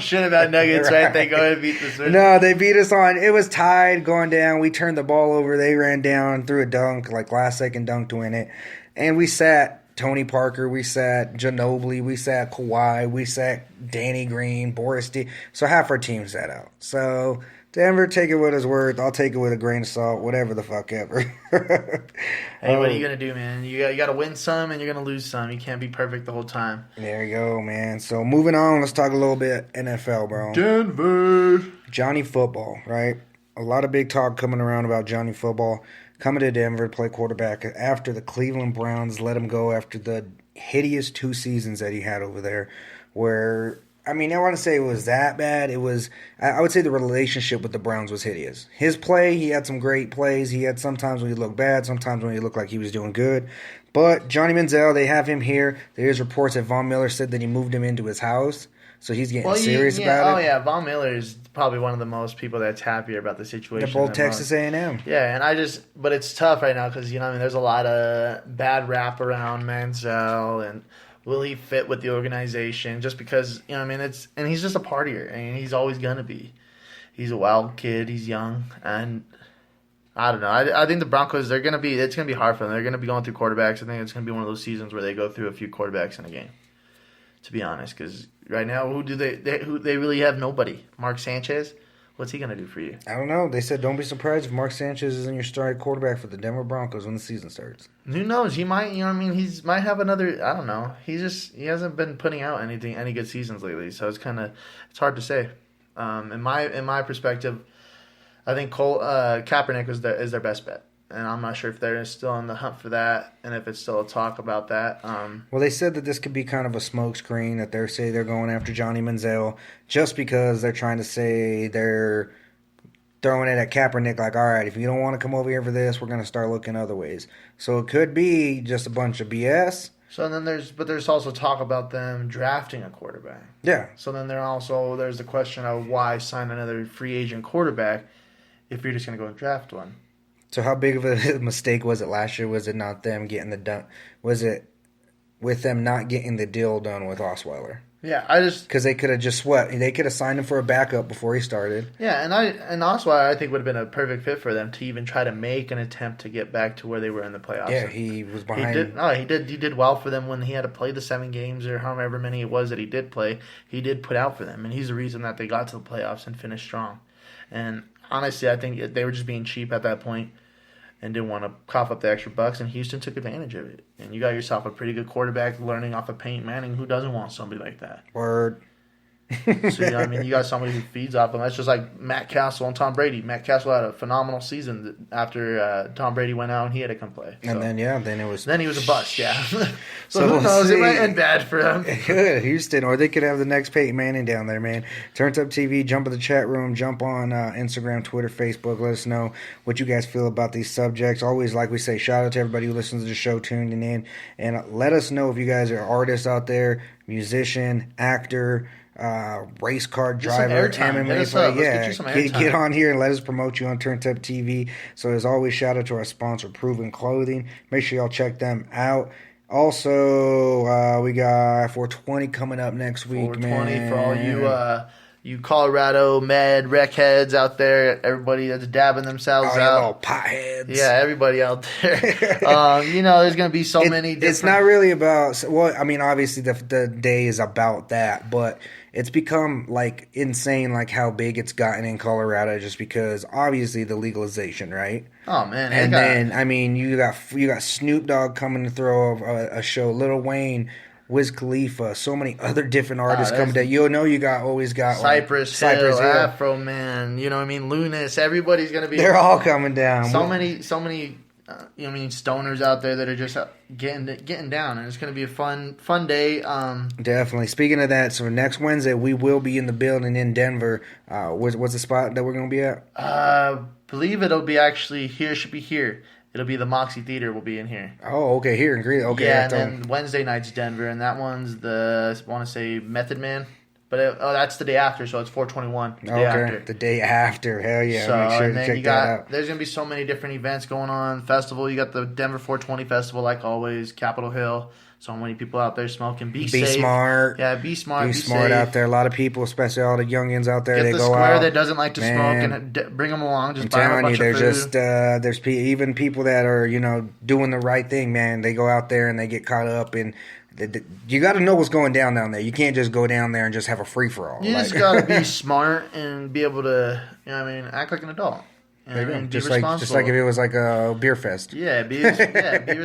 Should have had Nuggets, right? They go ahead and beat the Spurs. No, they beat us on. It was tied going down. We turned the ball over. They ran down, threw a dunk, like last second dunk to win it. And we sat Tony Parker. We sat Ginobili. We sat Kawhi. We sat Danny Green, Boris D. So half our team sat out. So Denver, take it with its worth. I'll take it with a grain of salt, whatever the fuck ever. Hey, what are you going to do, man? You got to win some and you're going to lose some. You can't be perfect the whole time. There you go, man. So moving on, let's talk a little bit NFL, bro. Denver. Johnny Football, right? A lot of big talk coming around about Johnny Football coming to Denver to play quarterback after the Cleveland Browns let him go after the hideous 2 seasons that he had over there where... I mean, I want to say it was that bad. It was, I would say the relationship with the Browns was hideous. His play, he had some great plays. He had sometimes when he looked bad, sometimes when he looked like he was doing good. But Johnny Manziel, they have him here. There's reports that Von Miller said that he moved him into his house. So he's getting serious about it. Oh, yeah. Von Miller is probably one of the most people that's happier about the situation. They're both Texas A&M. Yeah, and but it's tough right now because, there's a lot of bad rap around Manziel and will he fit with the organization? Just because, and he's just a partier. I mean, he's always going to be. He's a wild kid. He's young. And I don't know. I think the Broncos, it's going to be hard for them. They're going to be going through quarterbacks. I think it's going to be one of those seasons where they go through a few quarterbacks in a game, to be honest. Because right now, who they really have? Nobody. Mark Sanchez. What's he going to do for you? I don't know. They said don't be surprised if Mark Sanchez isn't your starting quarterback for the Denver Broncos when the season starts. Who knows? He might, he might have another, I don't know. He hasn't been putting out any good seasons lately, so it's hard to say. In my perspective, I think Kaepernick is their best bet. And I'm not sure if they're still on the hunt for that and if it's still a talk about that. Well, they said that this could be kind of a smokescreen, that they're going after Johnny Manziel just because they're trying to say they're throwing it at Kaepernick like, all right, if you don't want to come over here for this, we're going to start looking other ways. So it could be just a bunch of BS. So then there's also talk about them drafting a quarterback. Yeah. So then there's the question of why sign another free agent quarterback if you're just going to go and draft one. So how big of a mistake was it last year? Was it not them getting Was it with them not getting the deal done with Osweiler? Yeah, because they could have just they could have signed him for a backup before he started. Yeah, and Osweiler I think would have been a perfect fit for them to even try to make an attempt to get back to where they were in the playoffs. Yeah, he was behind. He did well for them when he had to play the 7 games or however many it was that he did play. He did put out for them, and he's the reason that they got to the playoffs and finished strong. And honestly, I think they were just being cheap at that point and didn't want to cough up the extra bucks, and Houston took advantage of it. And you got yourself a pretty good quarterback learning off of Peyton Manning. Who doesn't want somebody like that? Word. So, you got somebody who feeds off them. That's just like Matt Castle and Tom Brady. Matt Castle had a phenomenal season after Tom Brady went out and he had to come play. So. And then he was a bust, yeah. so who knows? It might end bad for them. Good, Houston, or they could have the next Peyton Manning down there, man. Turnt Up TV, jump in the chat room, jump on Instagram, Twitter, Facebook. Let us know what you guys feel about these subjects. Always, like we say, shout out to everybody who listens to the show, tuning in, and let us know if you guys are artists out there, musician, actor, race car driver, MMA player. Get on here and let us promote you on Turnt Up TV. So as always, shout out to our sponsor, Proven Clothing. Make sure y'all check them out. Also, we got 420 coming up next week, 420 man. For all you Colorado med rec heads out there, everybody that's dabbing themselves out. Little potheads. Yeah, everybody out there. There's going to be so many different... It's not really about... Well, I mean, obviously the day is about that, but it's become, like, insane, like, how big it's gotten in Colorado just because, obviously, the legalization, right? Oh, man. And then, I mean, you got Snoop Dogg coming to throw a show, Lil Wayne, Wiz Khalifa, so many other different artists coming down. You always got Cypress Hill, Afro Man, you know what I mean? Lunas, everybody's going to be... They're all coming down. So many stoners out there that are just getting down, and it's going to be a fun day. Definitely. Speaking of that, so next Wednesday we will be in the building in Denver. What's the spot that we're going to be at? Believe it'll be actually here. Should be here. It'll be the Moxie Theater. Will be in here. Oh, okay. Here in Green. Okay. Yeah, and then Wednesday night's Denver, and that one's I want to say Method Man. But that's the day after, so it's 421. The day after. Hell yeah. So, make sure and to then check that out. There's going to be so many different events going on. Festival, you got the Denver 420 Festival, like always. Capitol Hill. So many people out there smoking. Be Be safe. smart. Yeah, be smart. Be smart safe. out there. A lot of people, especially all the youngins out there, Get they the go square out. that doesn't like to Man, smoke and bring them along. Just I'm buy them a telling you, bunch of there's food. just even people that are doing the right thing, man. They go out there and they get caught up in. You got to know what's going down there. You can't just go down there and just have a free for all. You just gotta be smart and be able to, act like an adult. Just like if it was like a beer fest. Yeah, be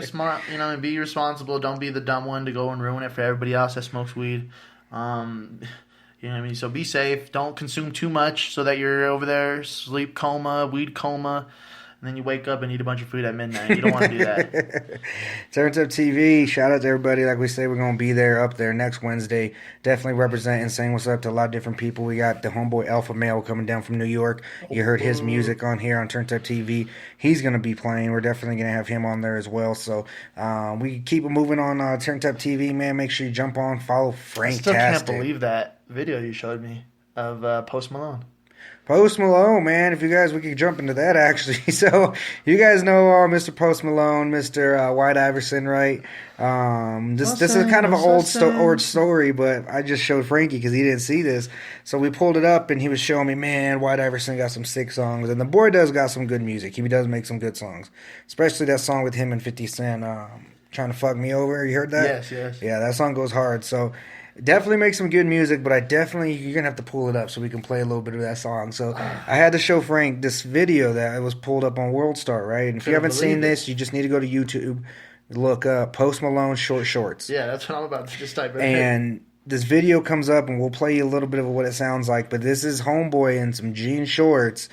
smart. Be responsible. Don't be the dumb one to go and ruin it for everybody else that smokes weed. So be safe. Don't consume too much so that you're over there sleep coma, weed coma. And then you wake up and eat a bunch of food at midnight. You don't want to do that. Turnt Up TV. Shout out to everybody. Like we say, we're going to be there up there next Wednesday. Definitely representing, saying what's up to a lot of different people. We got the homeboy Alpha Male coming down from New York. You heard his music on here on Turnt Up TV. He's going to be playing. We're definitely going to have him on there as well. So we keep it moving on Turnt Up TV, man. Make sure you jump on, follow Franktastic. I still can't believe that video you showed me of Post Malone. Post Malone, man. If you guys, we could jump into that actually. So, you guys know Mr. Post Malone, Mr. White Iverson, right? This is kind of an old story, but I just showed Frankie because he didn't see this. So we pulled it up, and he was showing me, man, White Iverson got some sick songs, and the boy does got some good music. He does make some good songs, especially that song with him and 50 Cent, Trying to Fuck Me Over. You heard that? Yes. Yeah, that song goes hard. So. Definitely make some good music, but you're going to have to pull it up so we can play a little bit of that song. So I had to show Frank this video that was pulled up on World Star, right? And if you haven't seen this, you just need to go to YouTube, look up Post Malone Short Shorts. Yeah, that's what I'm about to just type in. And this video comes up, and we'll play you a little bit of what it sounds like. But this is homeboy in some jean shorts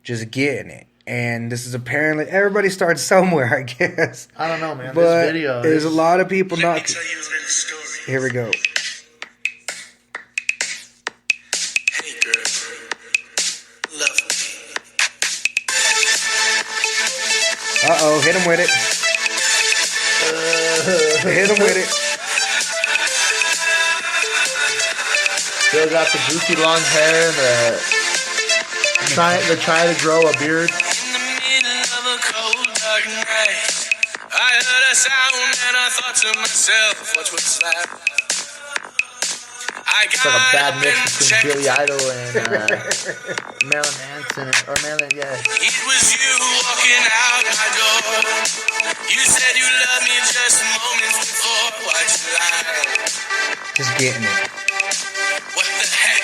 just getting it. And this is apparently, everybody starts somewhere, I guess. I don't know, man. But this video there's a lot of people Let me tell you a little story. Here we go. Uh-oh, hit him with it. Hit him with it. Still got the goofy long hair, try to grow a beard. In the middle of a cold, dark night, I heard a sound and I thought to myself, what was that? It's like a bad mix between Billy Idol and Marilyn Manson, or Marilyn, yeah. It was you walking out my door. You said you loved me just moments before. Why'd you lie? Just getting it. What the heck?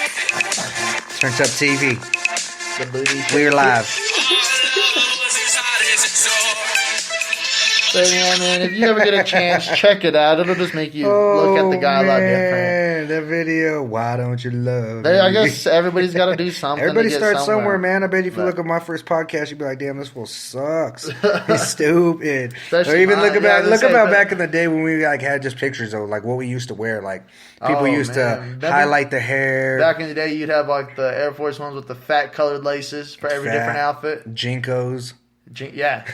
Turnt Up TV. The booty. We're live. All love was as hot as it's sore. But yeah, man, if you ever get a chance, check it out. It'll just make you look at the guy a lot different. That video, why don't you love me? I guess everybody's got to do something. Everybody to get starts somewhere, man. I bet if you But- look at my first podcast, you'd be like, damn, this fool sucks. He's stupid. Especially Or even mine. look about Yeah, I was look gonna say, about but- back in the day when we had just pictures of like what we used to wear. Like people Oh, used man. to highlight the hair. Back in the day, you'd have like the Air Force ones with the fat colored laces for every Fat. different outfit. Jinkos. Yeah.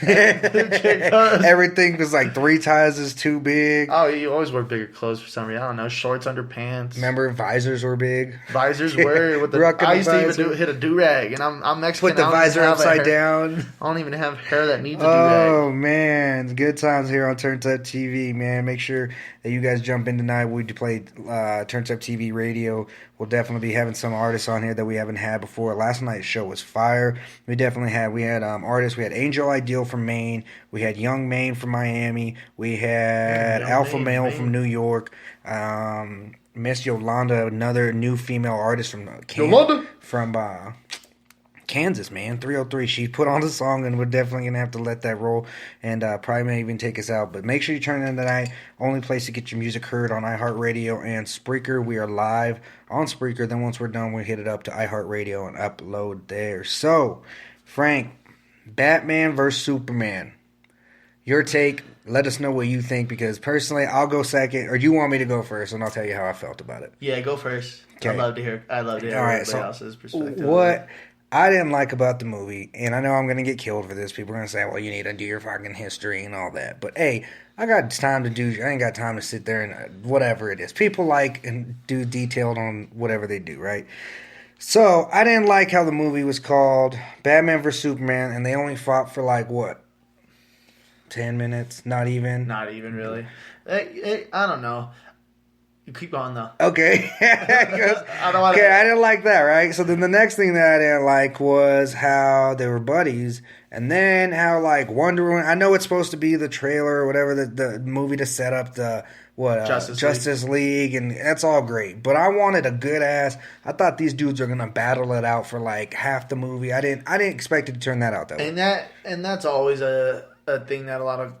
Everything was like 3 sizes too big. Oh, you always wear bigger clothes for some reason. I don't know. Shorts under pants. Remember, visors were big. Visors were with the. Rocking I the used to visor. even hit a do rag, and I'm Mexican. Put the I don't even visor have a upside hair- down. I don't even have hair that needs a do rag. Oh man, good times here on Turnt Up TV, man. Make sure that you guys jump in tonight. We play Turnt Up TV radio. We'll definitely be having some artists on here that we haven't had before. Last night's show was fire. We had artists. We had Angel Ideal from Maine. We had Young Maine from Miami. We had Young Alpha Maine, Male Maine. from New York. Miss Yolanda, another new female artist from Yolanda? Kansas, man, 303. She put on the song, and we're definitely going to have to let that roll, and probably may even take us out. But make sure you turn in tonight. Only place to get your music heard on iHeartRadio and Spreaker. We are live on Spreaker. Then once we're done, we hit it up to iHeartRadio and upload there. So, Frank, Batman versus Superman. Your take. Let us know what you think, because personally, I'll go second, or you want me to go first, and I'll tell you how I felt about it. Yeah, go first. Okay. I'd love to hear. All right, Alright, everybody else's perspective. What I didn't like about the movie, and I know I'm going to get killed for this. People are going to say, well, you need to do your fucking history and all that. But, hey, I got time to do... I ain't got time to sit there and whatever it is. People like and do detailed on whatever they do, right? So, I didn't like how the movie was called Batman vs. Superman, and they only fought for, like, what? 10 minutes, not even. Not even really. I don't know. You keep going though. Okay. I don't want Okay, I didn't like that, right? So then the next thing that I didn't like was how they were buddies, and then how like Wonder Woman. I know it's supposed to be the trailer or whatever, the movie to set up the Justice League, and that's all great. But I wanted a good ass. I thought these dudes are gonna battle it out for like half the movie. I didn't expect it to turn that out that way. And that's always a thing that a lot of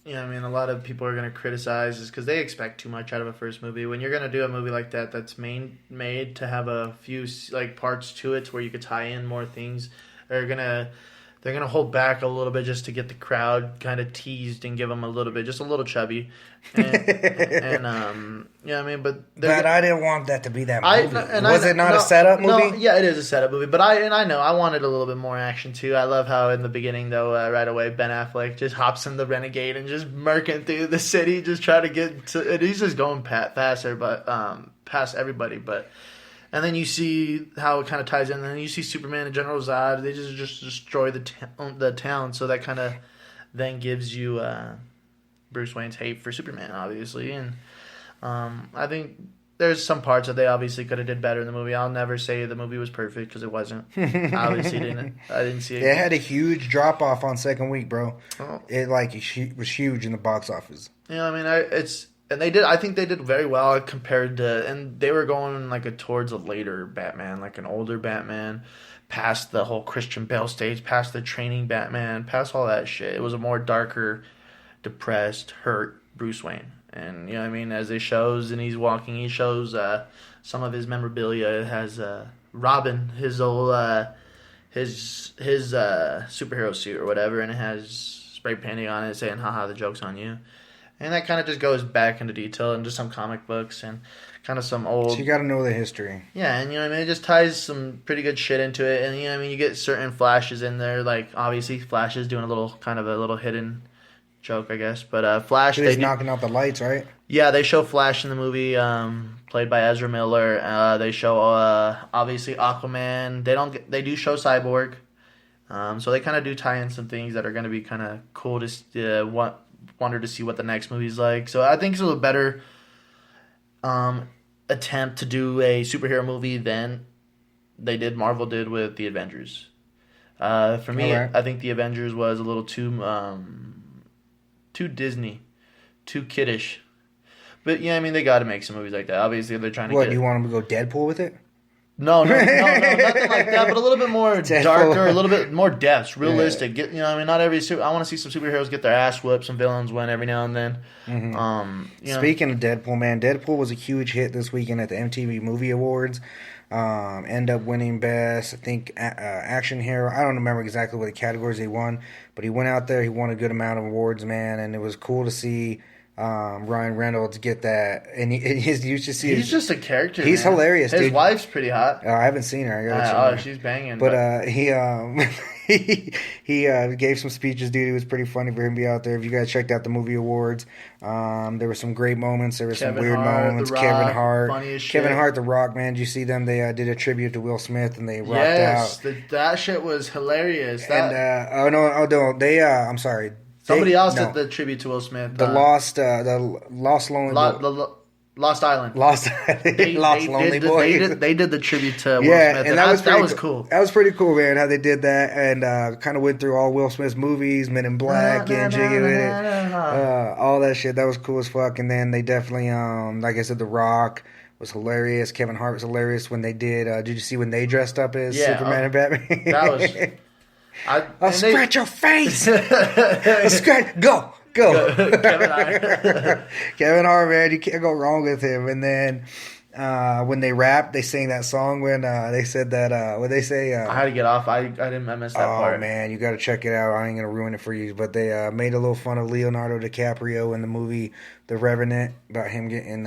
a lot of people are going to criticize is because they expect too much out of a first movie. When you're going to do a movie like that that's made to have a few like parts to it to where you could tie in more things, they're gonna hold back a little bit just to get the crowd kind of teased and give them a little bit, just a little chubby, but I didn't want that to be that movie. Was it not a setup movie? No, yeah, it is a setup movie, but I know I wanted a little bit more action too. I love how in the beginning though, right away Ben Affleck just hops in the Renegade and just murking through the city, just trying to get to. And he's just going faster, but past everybody, but. And then you see how it kind of ties in. And then you see Superman and General Zod. They just destroy the town. So that kind of then gives you Bruce Wayne's hate for Superman, obviously. And I think there's some parts that they obviously could have did better in the movie. I'll never say the movie was perfect because it wasn't. Obviously, I didn't see it. It had a huge drop off on second week, bro. Oh. It was huge in the box office. And they did. I think they did very well compared to, and they were going like towards a later Batman, like an older Batman, past the whole Christian Bale stage, past the training Batman, past all that shit. It was a more darker, depressed, hurt Bruce Wayne, and as he shows, and he's walking, he shows some of his memorabilia. It has Robin, his old his superhero suit or whatever, and it has spray painting on it saying "haha, the joke's on you." And that kind of just goes back into detail into some comic books and kind of some old... So you got to know the history. Yeah, and it just ties some pretty good shit into it. And you get certain flashes in there, like obviously Flash is doing a little hidden joke, I guess. But Flash... He's knocking out the lights, right? Yeah, they show Flash in the movie, played by Ezra Miller. They show obviously Aquaman. They do show Cyborg. So they kind of do tie in some things that are going to be kind of cool to wonder to see what the next movie's like. So I think it's a little better attempt to do a superhero movie than Marvel did with the Avengers. For me, right. I think the Avengers was a little too Disney, too kiddish. But they got to make some movies like that. Obviously, they're trying to. What, you want them to go Deadpool with it? No, nothing like that. But a little bit more darker, a little bit more depth, realistic. Yeah. Not every. I want to see some superheroes get their ass whooped, some villains win every now and then. Mm-hmm. Speaking of Deadpool, man, Deadpool was a huge hit this weekend at the MTV Movie Awards. End up winning best, I think, action hero. I don't remember exactly what the categories he won, but he went out there. He won a good amount of awards, man, and it was cool to see. Ryan Reynolds get that, and he's just a character. He's man. hilarious. His dude. Wife's pretty hot. I haven't seen her. She's banging. But he gave some speeches, dude. It was pretty funny for him to be out there. If you guys checked out the movie awards, there were some great moments. There were some weird moments. Kevin Hart, The Rock, man. Did you see them? They did a tribute to Will Smith, and they rocked out. Yes, that shit was hilarious. I'm sorry. Somebody else did the tribute to Will Smith. The Lost Lonely Lost Island. Lost Lonely Boys. They did the tribute to Will Smith. And that was cool. That was pretty cool, man, how they did that. And kind of went through all Will Smith's movies, Men in Black, and Jiggy with it. All that shit. That was cool as fuck. And then they definitely, like I said, The Rock was hilarious. Kevin Hart was hilarious when they did. Did you see when they dressed up as Superman and Batman? That was... I'll scratch your face. Go. Kevin Hart. Kevin Hart, man, you can't go wrong with him. And then when they rap, they sing that song when they said that. What they say? I had to get off. I missed that part. Oh man, you got to check it out. I ain't gonna ruin it for you. But they made a little fun of Leonardo DiCaprio in the movie The Revenant about him getting.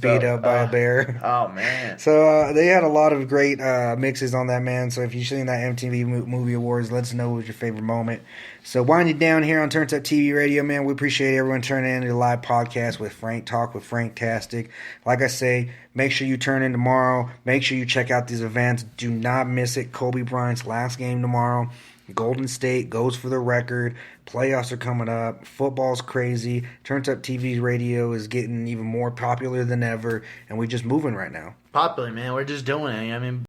Beat up by a bear. Oh, man. So they had a lot of great mixes on that, man. So if you've seen that MTV Movie Awards, let us know what was your favorite moment. So winding down here on Turnt Up TV Radio, man, we appreciate everyone turning in to the live podcast with Frank Talk with Franktastic. Like I say, make sure you turn in tomorrow. Make sure you check out these events. Do not miss it. Kobe Bryant's last game tomorrow. Golden State goes for the record. Playoffs are coming up. Football's crazy. Turnt Up TV radio is getting even more popular than ever, and we're just moving right now. Popular, man. We're just doing it. I mean,